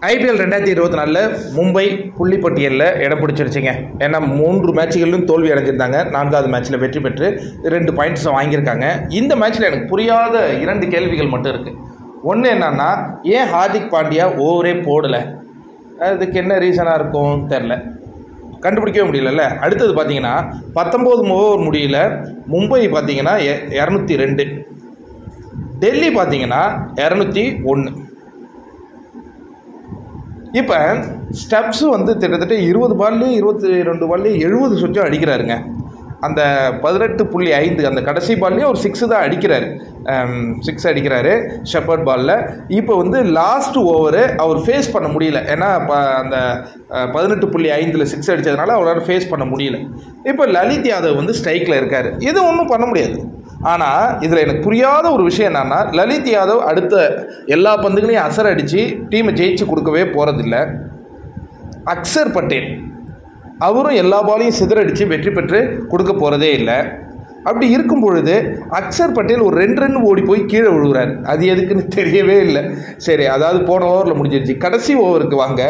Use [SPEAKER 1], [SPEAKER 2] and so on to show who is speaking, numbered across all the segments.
[SPEAKER 1] IPL 2024 Mumbai புள்ளிப்பட்டியலில் இடம் பிடிச்சிருச்சுங்க. ஏன்னா 3 மேட்சுகளிலும் தோல்வி அடைஞ்சிருந்தாங்க. 4வது மேட்ச்சில் வெற்றி பெற்று 2 பாயிண்ட்ஸை வாங்கியிருக்காங்க. இந்த மேட்ச்சில் எனக்கு புரியாத 2 கேள்விகள் மட்டும் இருக்குது. ஒன்று என்னன்னா, ஏன் ஹார்திக் பாண்டியா ஓவரே போடலை? அதுக்கு என்ன ரீசனாக இருக்கும் தெரில, கண்டுபிடிக்கவே முடியல. அடுத்தது பார்த்தீங்கன்னா 19 ஓவர் முடியல. மும்பை பார்த்தீங்கன்னா 202, டெல்லி பார்த்தீங்கன்னா 201. இப்போ ஸ்டெப்ஸு கிட்டத்தட்ட 20 பால்லையும் 22 பால்லையும் 70 சுற்றும் அடிக்கிறாருங்க. அந்த 18.5 அந்த கடைசி பால்லையும் ஒரு 6 தான் அடிக்கிறாரு, 6 அடிக்கிறாரு ஷெப்பர்ட் பாலில். இப்போ லாஸ்ட் ஓவரு அவர் ஃபேஸ் பண்ண முடியல. ஏன்னா அந்த 18.5 6 அடித்ததுனால அவரால் ஃபேஸ் பண்ண முடியல. இப்போ லலித் யாதவ் ஸ்ட்ரைக்கில் இருக்கார். இது ஒன்றும் பண்ண முடியாது. ஆனால் இதில் எனக்கு புரியாத ஒரு விஷயம் என்னென்னா, லலித் யாதவ் அடுத்த எல்லா பந்துகளையும் அசர் அடித்து டீமை ஜெயிச்சு கொடுக்கவே போகிறதில்ல. அக்சர் பட்டேல் அவரும் எல்லா பாலையும் சிதறடித்து வெற்றி பெற்று கொடுக்க போகிறதே இல்லை. அப்படி இருக்கும் பொழுது அக்சர் பட்டேல் ஒரு 2 ரன் ஓடி போய் கீழே விழுகிறார். அது எதுக்குன்னு தெரியவே இல்லை. சரி, அதாவது போன ஓவரில் முடிஞ்சிருச்சு. கடைசி ஓவருக்கு வாங்க,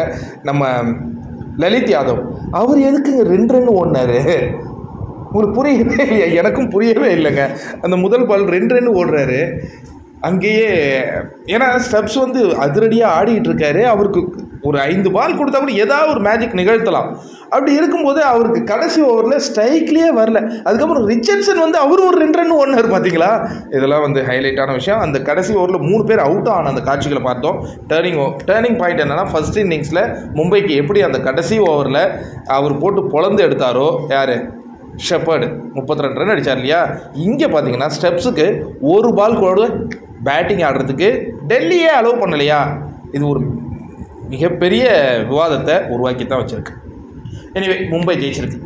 [SPEAKER 1] நம்ம லலித் யாதவ் அவர் எதுக்குங்க 2 ரன் ஓடினார்? உங்களுக்கு புரியவே இல்லையா? எனக்கும் புரியவே இல்லைங்க. அந்த முதல் பால் 2 ரன் ஓடுறாரு அங்கேயே. ஏன்னா ஸ்டெப்ஸ் அதிரடியாக ஆடிக்கிட்டு இருக்காரு. அவருக்கு ஒரு 5 பால் கொடுத்தா கூட ஏதாவது ஒரு மேஜிக் நிகழ்த்தலாம். அப்படி இருக்கும்போது அவருக்கு கடைசி ஓவரில் ஸ்ட்ரைக்லேயே வரல. அதுக்கப்புறம் ரிச்சர்ட்சன் அவரும் ஒரு 2 ரன் ஓடினார். பார்த்தீங்களா? இதெல்லாம் ஹைலைட்டான விஷயம். அந்த கடைசி ஓவரில் 3 பேர் அவுட் ஆன அந்த காட்சிகளை பார்த்தோம். டேர்னிங் பாயிண்ட் என்னென்னா, ஃபர்ஸ்ட் இன்னிங்ஸில் மும்பைக்கு எப்படி அந்த கடைசி ஓவரில் அவர் போட்டு பொழந்து எடுத்தாரோ, யார், ஷெப்பர்டு 32 ரன் அடித்தார் இல்லையா? இங்கே பார்த்தீங்கன்னா ஸ்டெப்ஸுக்கு ஒரு பால் கூட பேட்டிங் ஆடுறதுக்கு டெல்லியே அலோவ் பண்ணலையா? இது ஒரு மிகப்பெரிய விவாதத்தை உருவாக்கி தான் வச்சுருக்கு. எனிவே, மும்பை ஜெயிச்சிருக்கு.